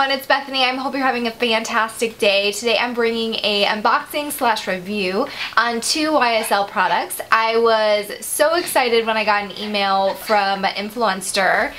everyone, it's Bethany. I hope you're having a fantastic day. Today I'm bringing a unboxing slash review on two YSL products. I was so excited when I got an email from Influencer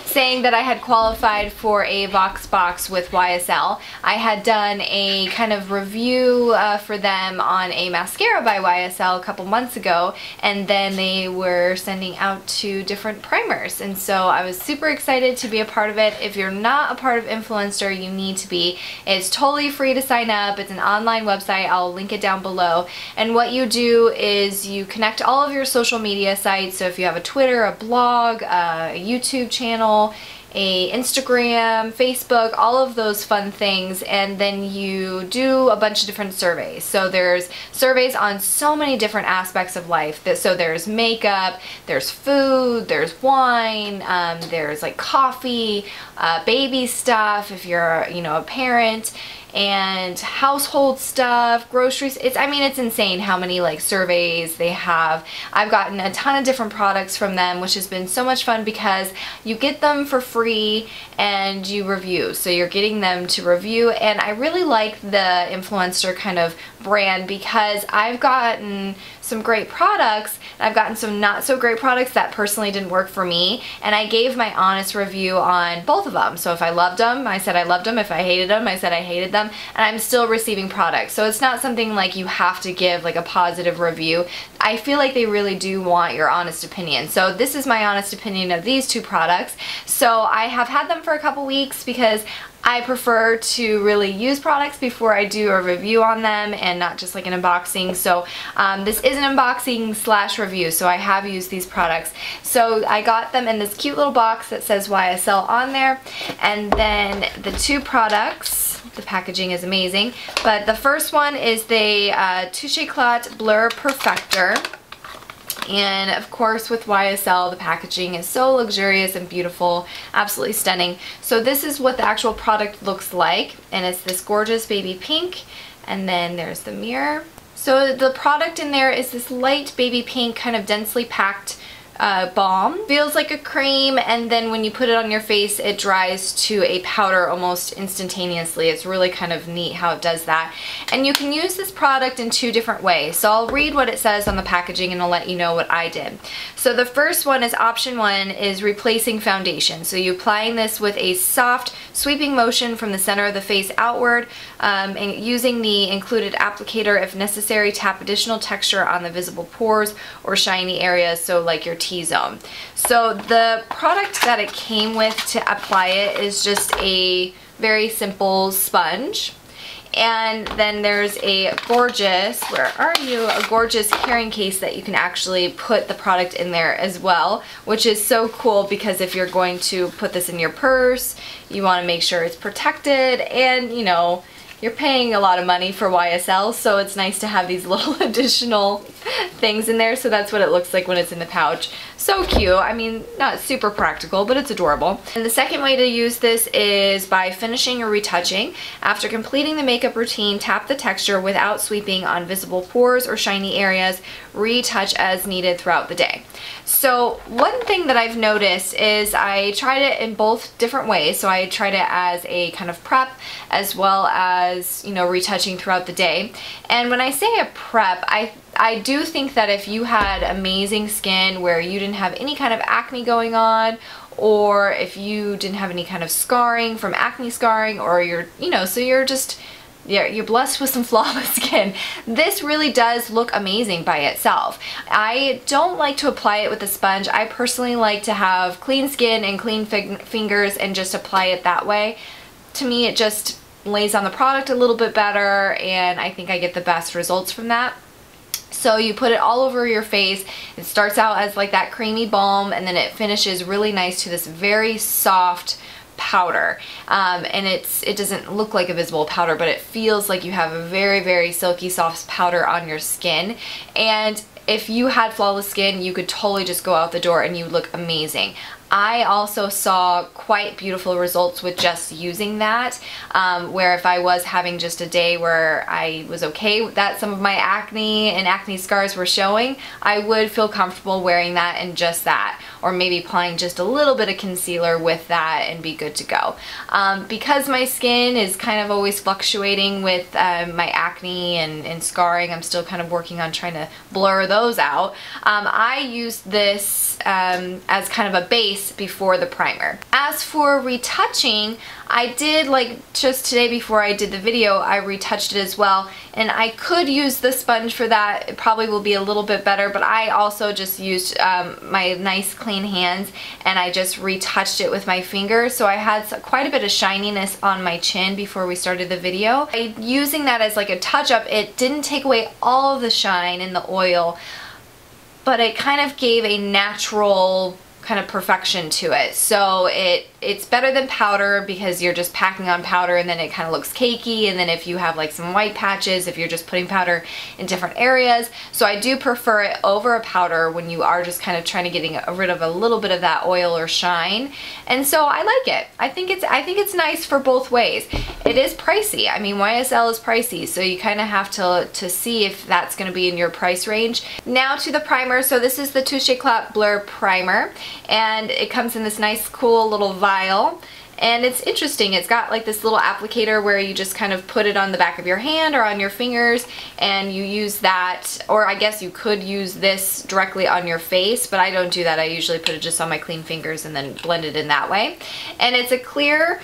saying that I had qualified for a VoxBox with YSL. I had done a kind of review for them on a mascara by YSL a couple months ago, and then they were sending out 2 different primers, and so I was super excited to be a part of it. If you're not a part of Influencer, you need to be. It's totally free to sign up. It's an online website. I'll link it down below, and what you do is you connect all of your social media sites. So if you have a Twitter, a blog, a YouTube channel, a Instagram, Facebook, all of those fun things, and then you do a bunch of different surveys. So there's surveys on so many different aspects of life. So there's makeup, there's food, there's wine, there's like coffee, baby stuff if you're, you know, a parent, and household stuff, groceries. I mean, it's insane how many like surveys they have. I've gotten a ton of different products from them, which has been so much fun because you get them for free and you review. So you're getting them to review, and I really like the Influencer kind of brand because I've gotten some great products and I've gotten some not so great products that personally didn't work for me, and I gave my honest review on both of them. So if I loved them, I said I loved them. If I hated them, I said I hated them, and I'm still receiving products. So it's not something like you have to give like a positive review. I feel like they really do want your honest opinion. So this is my honest opinion of these 2 products. So I have had them for a couple weeks because I prefer to really use products before I do a review on them and not just like an unboxing. So this is an unboxing slash review, so I have used these products. So I got them in this cute little box that says YSL on there, and then the 2 products, the packaging is amazing, but the first one is the Touche Eclat Blur Perfector. And of course with YSL the packaging is so luxurious and beautiful, absolutely stunning. So this is what the actual product looks like, and it's this gorgeous baby pink, and then there's the mirror. So the product in there is this light baby pink, kind of densely packed balm. Feels like a cream, and then when you put it on your face it dries to a powder almost instantaneously. It's really kind of neat how it does that. And you can use this product in 2 different ways. So I'll read what it says on the packaging and I'll let you know what I did. So the first one is option 1 is replacing foundation. So you're applying this with a soft sweeping motion from the center of the face outward, and using the included applicator. If necessary, tap additional texture on the visible pores or shiny areas, so like your T-zone. So the product that it came with to apply it is just a very simple sponge, and then there's a gorgeous, a gorgeous carrying case that you can actually put the product in there as well, which is so cool because if you're going to put this in your purse, you want to make sure it's protected, and you know, you're paying a lot of money for YSL, so it's nice to have these little additional things in there. So that's what it looks like when it's in the pouch. So cute. I mean, not super practical, but it's adorable. And the second way to use this is by finishing or retouching. After completing the makeup routine, tap the texture without sweeping on visible pores or shiny areas. Retouch as needed throughout the day. So one thing that I've noticed is I tried it in both different ways. So I tried it as a kind of prep as well as, you know, retouching throughout the day. And when I say a prep, I do think that if you had amazing skin where you didn't have any kind of acne going on, or if you didn't have any kind of scarring from acne scarring, or you're, you know, so you're just, you're blessed with some flawless skin, this really does look amazing by itself. I don't like to apply it with a sponge. I personally like to have clean skin and clean fingers and just apply it that way. To me, it just lays on the product a little bit better, and I think I get the best results from that. So you put it all over your face. It starts out as like that creamy balm, and then it finishes really nice to this very soft powder, and it doesn't look like a visible powder, but it feels like you have a very, very silky soft powder on your skin. And if you had flawless skin, you could totally just go out the door and you would look amazing. I also saw quite beautiful results with just using that, where if I was having just a day where I was okay that some of my acne and acne scars were showing, I would feel comfortable wearing that and just that, or maybe applying just a little bit of concealer with that and be good to go. Because my skin is kind of always fluctuating with my acne and scarring, I'm still kind of working on trying to blur those out. I used this as kind of a base before the primer. As for retouching, I did, like just today before I did the video, I retouched it as well, and I could use the sponge for that. It probably will be a little bit better, but I also just used my nice clean hands and I just retouched it with my fingers, so I had quite a bit of shininess on my chin before we started the video. Using that as like a touch-up, it didn't take away all of the shine and the oil, but it kind of gave a natural kind of perfection to it. So it's better than powder because you're just packing on powder and then it kind of looks cakey, and then if you have like some white patches, if you're just putting powder in different areas. So I do prefer it over a powder when you are just kind of trying to get rid of a little bit of that oil or shine. And so I like it. I think it's nice for both ways. It is pricey. I mean, YSL is pricey, so you kind of have to see if that's going to be in your price range. Now to the primer. So this is the Touche Eclat Blur Primer, and it comes in this nice cool little vial, and it's interesting. It's got like this little applicator where you just kind of put it on the back of your hand or on your fingers, and you use that, or I guess you could use this directly on your face, but I don't do that. I usually put it just on my clean fingers and then blend it in that way. And it's a clear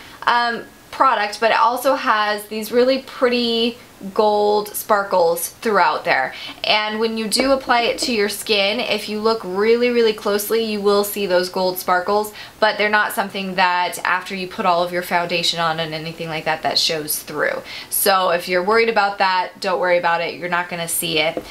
product, but it also has these really pretty gold sparkles throughout there, and when you do apply it to your skin, if you look really closely, you will see those gold sparkles, but they're not something that after you put all of your foundation on and anything like that that shows through. So if you're worried about that, don't worry about it. You're not going to see it.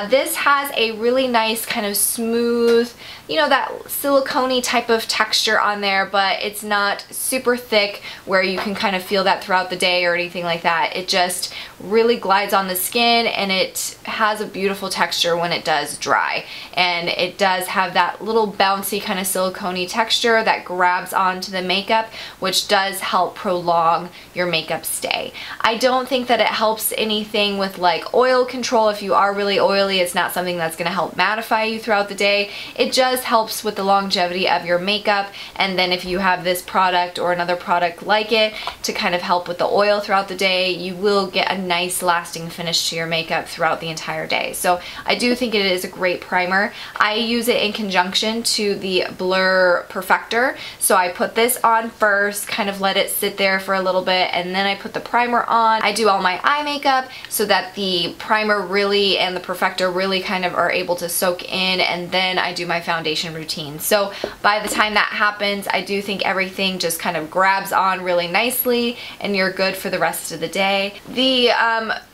This has a really nice kind of smooth, you know, that silicone-y type of texture on there, but it's not super thick where you can kind of feel that throughout the day or anything like that. It just really glides on the skin, and it has a beautiful texture when it does dry, and it does have that little bouncy kind of silicone-y texture that grabs onto the makeup, which does help prolong your makeup stay. I don't think that it helps anything with like oil control. If you are really oily, it's not something that's going to help mattify you throughout the day. It just helps with the longevity of your makeup, and then if you have this product or another product like it to kind of help with the oil throughout the day, you will get a nice lasting finish to your makeup throughout the entire day. So I do think it is a great primer. I use it in conjunction to the Blur Perfector. So I put this on first, kind of let it sit there for a little bit, and then I put the primer on. I do all my eye makeup so that the primer really and the Perfector really kind of are able to soak in, and then I do my foundation routine. So by the time that happens, I do think everything just kind of grabs on really nicely and you're good for the rest of the day. The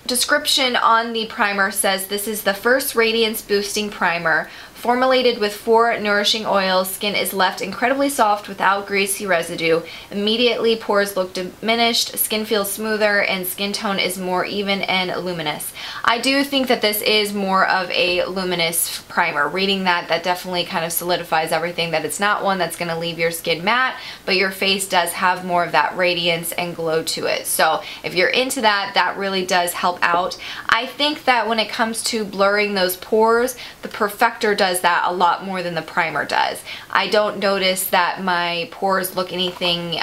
description on the primer says this is the first radiance boosting primer. Formulated with 4 nourishing oils, skin is left incredibly soft without greasy residue. Immediately pores look diminished, skin feels smoother, and skin tone is more even and luminous. I do think that this is more of a luminous primer. Reading that definitely kind of solidifies everything, that it's not one that's going to leave your skin matte, but your face does have more of that radiance and glow to it. So if you're into that, that really does help out. I think that when it comes to blurring those pores, the Perfector does that a lot more than the primer does. I don't notice that my pores look anything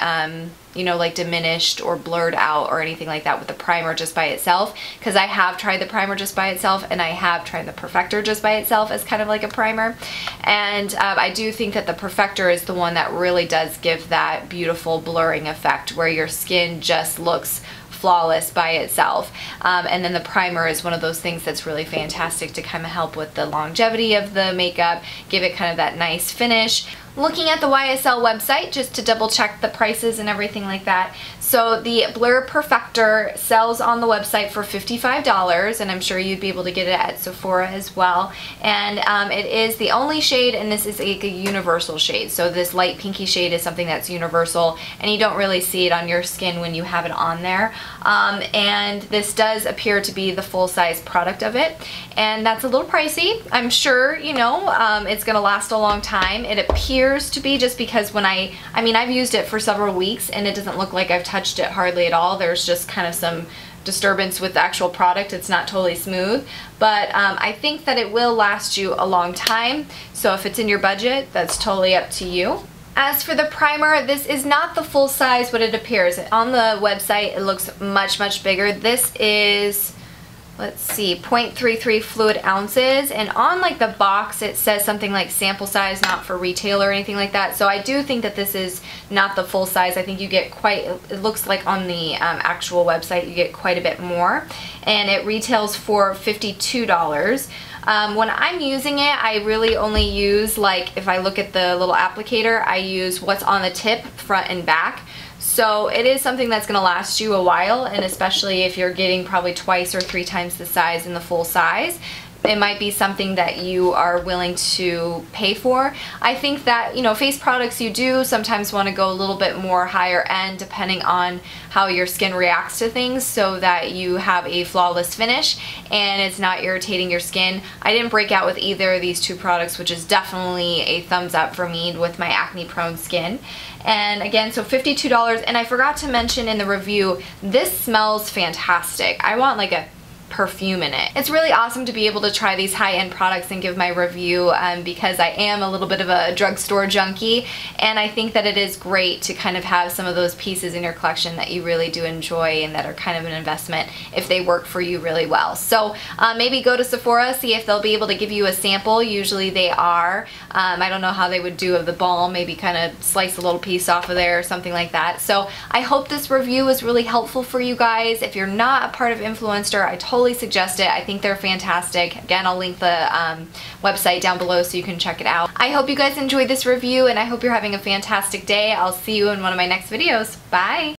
you know, like diminished or blurred out or anything like that with the primer just by itself, because I have tried the primer just by itself and I have tried the Perfector just by itself as kind of like a primer, and I do think that the Perfector is the one that really does give that beautiful blurring effect where your skin just looks flawless by itself, and then the primer is one of those things that's really fantastic to kind of help with the longevity of the makeup, give it kind of that nice finish. Looking at the YSL website just to double check the prices and everything like that. So the Blur Perfector sells on the website for $55, and I'm sure you'd be able to get it at Sephora as well. And it is the only shade, and this is a universal shade. So this light pinky shade is something that's universal, and you don't really see it on your skin when you have it on there. And this does appear to be the full-size product of it, and that's a little pricey. I'm sure, you know, it's gonna last a long time. It appears appears to be, just because when I mean, I've used it for several weeks and it doesn't look like I've touched it hardly at all. There's just kind of some disturbance with the actual product. It's not totally smooth, but I think that it will last you a long time. So if it's in your budget, that's totally up to you. As for the primer, this is not the full size what it appears. On the website, it looks much, much bigger. This is, let's see, 0.33 fluid ounces, and on like the box it says something like sample size, not for retail or anything like that. So I do think that this is not the full size. I think you get quite, it looks like on the actual website you get quite a bit more, and it retails for $52. When I'm using it, I really only use, like, if I look at the little applicator, I use what's on the tip, front and back. So it is something that's going to last you a while, and especially if you're getting probably 2 or 3 times the size in the full size, it might be something that you are willing to pay for. I think that, you know, face products, you do sometimes want to go a little bit more higher end depending on how your skin reacts to things, so that you have a flawless finish and it's not irritating your skin. I didn't break out with either of these 2 products, which is definitely a thumbs up for me with my acne prone skin. And again, so $52, and I forgot to mention in the review, this smells fantastic. I want like a perfume in it. It's really awesome to be able to try these high-end products and give my review, because I am a little bit of a drugstore junkie, and I think that it is great to kind of have some of those pieces in your collection that you really do enjoy and that are kind of an investment if they work for you really well. So maybe go to Sephora, see if they'll be able to give you a sample. Usually they are. I don't know how they would do of the balm, maybe kind of slice a little piece off of there or something like that. So I hope this review was really helpful for you guys. If you're not a part of Influencer, I totally suggest it. I think they're fantastic. Again, I'll link the website down below so you can check it out. I hope you guys enjoyed this review, and I hope you're having a fantastic day. I'll see you in one of my next videos. Bye!